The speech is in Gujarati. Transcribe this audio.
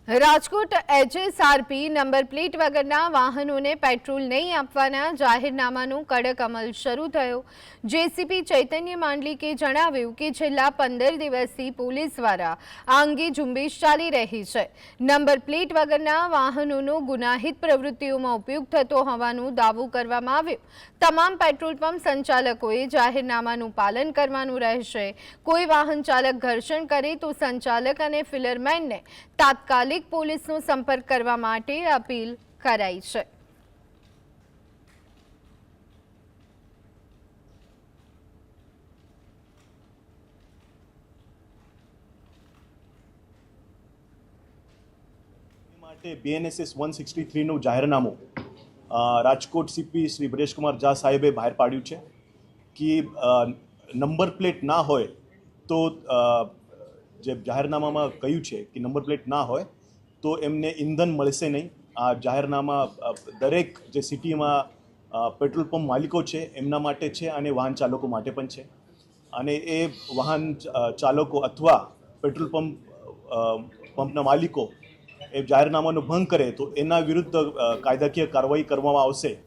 રાજકોટ HSRP નંબર પ્લેટ વગરના વાહનોને પેટ્રોલ નહીં આપવાના જાહેરનામાનો કડક અમલ શરૂ થયો। જેસીપી ચૈતન્ય માંડલિકે જણાવ્યું કે છેલ્લા 15 દિવસથી પોલીસ દ્વારા આ અંગે ઝુંબેશ ચાલી રહી છે। નંબર પ્લેટ વગરના વાહનોનો ગુનાહિત પ્રવૃત્તિઓમાં ઉપયોગ થતો હોવાનો દાવો કરવામાં આવ્યો। તમામ પેટ્રોલ પંપ સંચાલકોએ જાહેરનામાનું પાલન કરવાનું રહેશે। કોઈ વાહન ચાલક ઘર્ષણ કરે તો સંચાલક અને ફિલરમેનને તાત્કાલિક પોલીસનો સંપર્ક કરવા માટે અપીલ કરાઈ છે। માટે BNSS 163 નું જાહેરનામું રાજકોટ CP શ્રી બ્રેશકુમાર ઝા સાહેબે બહાર પાડ્યું છે કે નંબર પ્લેટ ના હોય તો જે જાહેરનામામાં કહ્યું છે કે નંબર પ્લેટ ના હોય તો એમને ઈંધણ મળશે નહીં। આ જાહેરનામા દરેક જે સિટીમાં પેટ્રોલ પંપ માલિકો છે એમના માટે છે અને વાહન ચાલકો માટે પણ છે અને એ વાહન ચાલકો અથવા પેટ્રોલ પંપના માલિકો એ જાહેરનામાનો ભંગ કરે તો એના વિરુદ્ધ કાયદાકીય કાર્યવાહી કરવામાં આવશે।